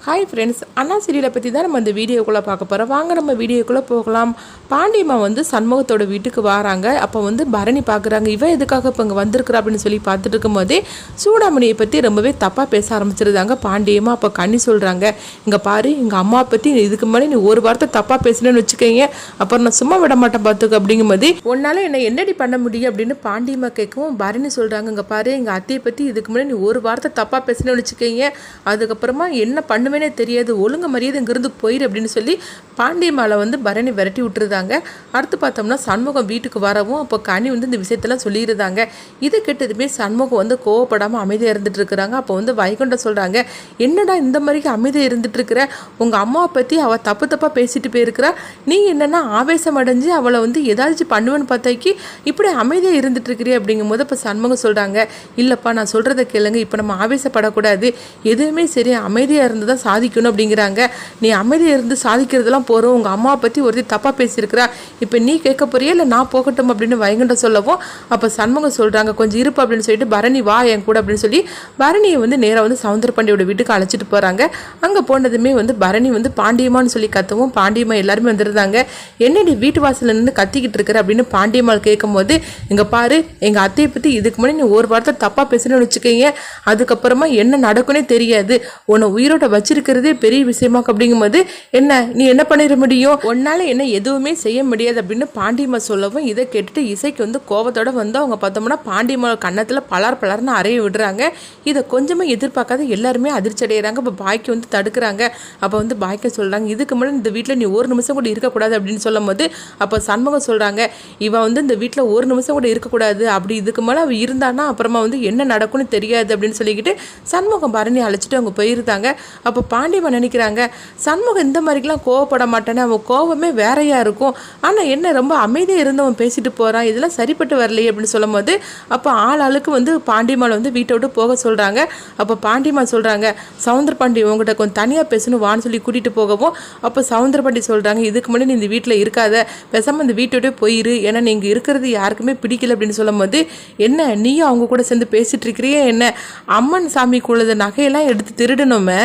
Hi friends, அண்ணா சீரியலை பற்றி தான் நம்ம இந்த வீடியோக்குள்ளே பார்க்க போகிறோம். வாங்க நம்ம வீடியோக்குள்ளே போகலாம். பாண்டியம்மா சண்முகத்தோட வீட்டுக்கு வராங்க. அப்போ பரணி பார்க்குறாங்க. இவன் எதுக்காக இப்போ இங்கே வந்திருக்கிறா அப்படின்னு சொல்லி பார்த்துட்டு இருக்கும்போதே சூடாமணியை பற்றி ரொம்பவே தப்பாக பேச ஆரம்பிச்சிருந்தாங்க பாண்டியம்மா. அப்போ கண்ணி சொல்கிறாங்க, இங்கே பாரு, எங்கள் அம்மா பற்றி இதுக்கு முன்னாடி நீ ஒரு வார்த்தை தப்பாக பேசணுன்னு வச்சுக்கோங்க, அப்புறம் நான் சும்மா விட மாட்டேன் பார்த்துக்க அப்படிங்கும்போது உன்னால் என்னை என்னடி பண்ண முடியும் அப்படின்னு பாண்டியம்மா கேட்கவும் பரணி சொல்கிறாங்க, இங்கே பாரு, எங்கள் அத்தையை பற்றி இதுக்கு முன்னாடி நீ ஒரு வார்த்தை தப்பாக பேசணும்னு வச்சுக்கோங்க, அதுக்கப்புறமா என்ன பண்ணுவேனே தெரியாது, ஒழுங்கு மரியாதை இங்கிருந்து போயிரு அப்படின்னு சொல்லி பாண்டியம்மாவை பரணி விரட்டி விட்டுருந்தாங்க. அடுத்து பார்த்தோம்னா சண்முகம் வீட்டுக்கு வரவும் அப்போ கனி இந்த விஷயத்தெல்லாம் சொல்லியிருந்தாங்க. இது கேட்டதுமே சண்முகம் கோவப்படாமல் அமைதியாக இருந்துட்டு இருக்கிறாங்க. அப்போ வைகுண்டம் சொல்கிறாங்க, என்னடா இந்த மாதிரிக்கு அமைதியாக இருந்துட்டு இருக்கிற, உங்கள் அம்மாவை பற்றி அவள் தப்பு தப்பாக பேசிட்டு போயிருக்கிறா, நீ என்னென்னா ஆவேசம் அடைஞ்சு அவளை ஏதாச்சும் பண்ணுவேன்னு பார்த்தாக்கி இப்படி அமைதியாக இருந்துட்டு இருக்கிறீ அப்படிங்கும் போது இப்போ சண்முகம் சொல்கிறாங்க, இல்லைப்பா நான் சொல்கிறத கேளுங்க, இப்போ நம்ம ஆவேசப்படக்கூடாது, எதுவுமே சரி அமைதியாக இருந்து தான் சாதிக்கணும் அப்படிங்கிறாங்க. நீ அமைதியாக இருந்து சாதிக்கிறதுலாம் போகிறோம், உங்கள் அம்மாவை பற்றி ஒருத்தி தப்பாக பேசியிருக்கிறா, இப்போ நீ கேட்க போறியா இல்லை நான் போகட்டும் அப்படின்னு வைகுண்டம் சொல்லவும் அப்போ சண்முகம் சொல்கிறாங்க, கொஞ்சம் இருப்பு அப்படின்னு சொல்லிட்டு பரணி வா என் கூட அப்படின்னு சொல்லி பரணியை நேராக சவுந்தரபாண்டியோட வீட்டுக்கு அழைச்சிட்டு போகிறாங்க. அங்கே போனதுமே பரணி பாண்டியம்மான்னு சொல்லி கத்தவும் பாண்டியம்மா எல்லாருமே வந்துருந்தாங்க. என்னடி வீட்டு வாசலில் நின்று கத்திக்கிட்டு இருக்கிற அப்படின்னு பாண்டியம்மா கேட்கும் போது, இங்கே பாரு, எங்கள் அத்தையை பற்றி இதுக்கு முன்னாடி நீ ஒரு வார்த்தை தப்பாக பேசணும்னு வச்சுக்கோங்க, அதுக்கப்புறமா என்ன நடக்குன்னே தெரியாது, உன்னை உயிரோட வச்சிருக்கிறதே பெரிய விஷயமாக்கு அப்படிங்கும்போது என்ன நீ என்ன பண்ணிட முடியும், உன்னால என்ன எதுவுமே செய்ய முடியாது அப்படின்னு பாண்டியம்மா சொல்லவும் இதை கேட்டுட்டு இசைக்கு கோவத்தோட அவங்க பார்த்தோம்னா பாண்டியம்மா கன்னத்தில் பலர்னு அறைய விடுறாங்க. இதை கொஞ்சமாக எதிர்பார்க்காத எல்லாருமே அதிர்ச்சி அடைகிறாங்க. இப்போ பாய்க்கு தடுக்கிறாங்க. அப்போ பாய்க்க சொல்கிறாங்க, இதுக்கு முன்னாடி இந்த வீட்டில் நீ ஒரு நிமிஷம் கூட இருக்கக்கூடாது அப்படின்னு சொல்லும் போது அப்போ சண்முகம் சொல்கிறாங்க, இவன் இந்த வீட்டில் ஒரு நிமிஷம் கூட இருக்கக்கூடாது, அப்படி இதுக்கு மேலே அவள் இருந்தானா அப்புறமா என்ன நடக்கும்னு தெரியாது அப்படின்னு சொல்லிக்கிட்டு சண்முகம் பரணி அழைச்சிட்டு அவங்க போயிருந்தாங்க. அப்போ பாண்டியம்மா நினைக்கிறாங்க, சண்முகம் இந்த மாதிரிக்கெலாம் கோவப்பட மாட்டானே, அவன் கோவமே வேறையாக இருக்கும், ஆனால் என்ன ரொம்ப அமைதியாக இருந்தவன் பேசிட்டு போகிறான், இதெல்லாம் சரிப்பட்டு வரலையே அப்படின்னு சொல்லும் போது அப்போ ஆளுக்கு பாண்டியம்மாவை வீட்டை விட்டு போக சொல்கிறாங்க. அப்போ பாண்டியம்மா சொல்கிறாங்க, சவுந்தரபாண்டி உங்கள்கிட்ட கொஞ்சம் தனியாக பேசணும் வான்னு சொல்லி கூட்டிகிட்டு போகவும் அப்போ சவுந்தரபாண்டி சொல்கிறாங்க, இதுக்கு முன்னாடி நீ இந்த வீட்டில் இருக்காத, பேசாமல் இந்த வீட்டை விட்டு போயிரு, ஏன்னா நீங்கள் இருக்கிறது யாருக்குமே பிடிக்கல அப்படின்னு சொல்லும் போது என்ன நீயும் அவங்க கூட சேர்ந்து பேசிகிட்டு இருக்கிறியே, என்ன அம்மன் சாமிக்குள்ளது நகையெல்லாம் எடுத்து திருடணுமே,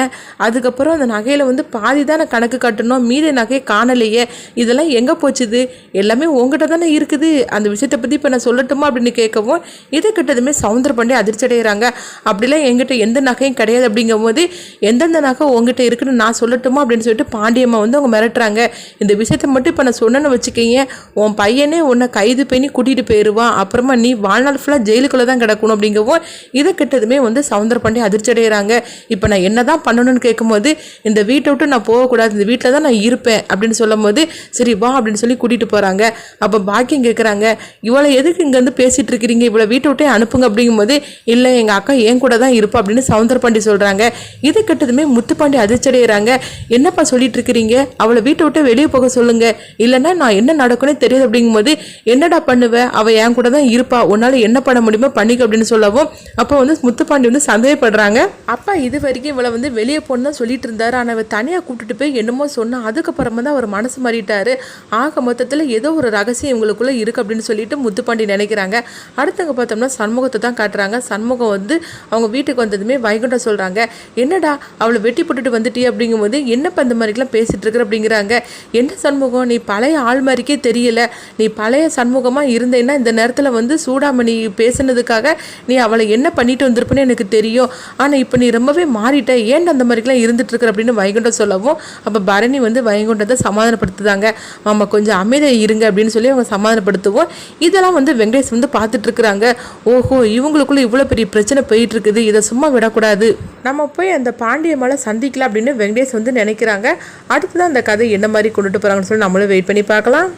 அதுக்கப்புறம் அந்த நகையில் பாதி தானே கணக்கு கட்டணும், மீதி நகையை காணலையே, இதெல்லாம் எங்கே போச்சுது, எல்லாமே உங்ககிட்ட தானே இருக்குது, அந்த விஷயத்தை பற்றி இப்போ நான் சொல்லட்டுமா அப்படின்னு கேட்கவும் இதை கிட்டதுமே சவுந்தரபாண்டி அதிர்ச்சி அடைகிறாங்க. அப்படிலாம் எங்கிட்ட எந்த நகையும் கிடையாது அப்படிங்கும் போது எந்தெந்த நகை உங்ககிட்ட இருக்குன்னு நான் சொல்லட்டுமா அப்படின்னு சொல்லிட்டு பாண்டியம்மா அவங்க மிரட்டுறாங்க. இந்த விஷயத்தை மட்டும் இப்போ நான் சொன்னேன்னு வச்சுக்கீங்க, உன் பையனே உன்னை கைது பண்ணி கூட்டிகிட்டு போயிடுவான், அப்புறமா நீ வாழ்நாள் ஃபுல்லாக ஜெயிலுக்குள்ளே தான் கிடக்கணும் அப்படிங்கவும் இதை கிட்டதுமே சவுந்தரபாண்டி அதிர்ச்சி அடைகிறாங்க. இப்போ நான் என்ன தான் பண்ணணும்னு கேட்கும்போது இந்த வீட்டை விட்டு நான் போகக்கூடாது, இந்த வீட்டில் தான் நான் இருப்பேன் அப்படின்னு சொல்லும் போது சரி வா அப்படின்னு சொல்லி கூட்டிகிட்டு போகிறாங்க. அப்போ பாக்கியம் கேட்குறாங்க, இவளை எதுக்கு இங்கேருந்து பேசிகிட்டு இருக்கிறீங்க, இவளை வீட்டை விட்டே அனுப்புங்க அப்படிங்கும்போது இல்லை எங்கள் அக்கா என் கூட தான் இருப்பா அப்படின்னு சவுந்தரபாண்டி சொல்கிறாங்க. இது கெட்டதுமே முத்துப்பாண்டி அதிர்ச்சடைகிறாங்க, என்னப்பா சொல்லிட்டு இருக்கிறீங்க, அவளை வீட்டை விட்டு வெளியே போக சொல்லுங்க, இல்லைன்னா நான் என்ன நடக்கும்னே தெரியாது அப்படிங்கும்போது என்னடா பண்ணுவேன், அவள் என் கூட தான் இருப்பா, உன்னால் என்ன பண்ண முடியுமோ பண்ணிக்க அப்படின்னு சொல்லவும் அப்போ முத்துப்பாண்டி சந்தேகப்படுறாங்க. அப்பா இது வரைக்கும் இவளை வெளியே போன்னு தான் சொல்லிட்டு இருந்தாரு, ஆனால் அவள் தனியாக கூப்பிட்டுட்டு போய் என்னமோ சொன்னால் அதுக்கப்புறமா தான் அவர் மனசு மாறிட்டாரு, ஆக மொத்தத்தில் ஏதோ ஒரு ரகசியம் இவங்களுக்குள்ளே இருக்குது அப்படின்னு சொல்லிட்டு முத்துப்பாண்டி நினைக்கிறாங்க. அடுத்தவங்க பார்த்தோம்னா சண்முகத்தை தான் காட்டுறாங்க. சண்முகம் அவங்க வீட்டுக்கு வந்ததுமே வைகுண்டம் சொல்கிறாங்க, என்னடா அவளை வெட்டி போட்டுட்டு வந்துட்டே அப்படிங்கும்போது என்னப்பா இந்த மாதிரிலாம் பேசிகிட்டு இருக்கிற அப்படிங்கிறாங்க. என்ன சண்முகம், நீ பழைய ஆள் மாதிரிக்கே தெரியல, நீ பழைய சண்முகமாக இருந்தேன்னா இந்த நேரத்தில் சூடாமணி பேசுனதுக்காக நீ அவளை என்ன பண்ணிட்டு வந்திருப்பேன்னு எனக்கு தெரியும், ஆனால் இப்போ நீ ரொம்பவே மாறிட்ட, ஏன் அந்த மாதிரிலாம் இருந்துட்டு இருக்கிற அப்படின்னு வைகுண்டம் சொல்லவும் அப்போ பரணி வைகுண்டத்தை சமாதானப்படுத்துதாங்க. ஆமா கொஞ்சம் அமைதியாக இருங்க அப்படின்னு சொல்லி அவங்க சமாதானப்படுத்துவோம். இதெல்லாம் வெங்கடேஷ் பார்த்துட்டு இருக்கிறாங்க. ஓஹோ இவங்களுக்குள்ள இவ்வளோ பெரிய பிரச்சனை போயிட்டு இருக்குது, இதை சும்மா விடக்கூடாது, நம்ம போய் அந்த பாண்டியம்மாவை சந்திக்கலாம் அப்படின்னு வெங்கடேஷ் நினைக்கிறாங்க. அடுத்துதான் அந்த கதை என்ன மாதிரி கொண்டுட்டு போகிறாங்கன்னு சொல்லி நம்மளும் வெயிட் பண்ணி பார்க்கலாம்.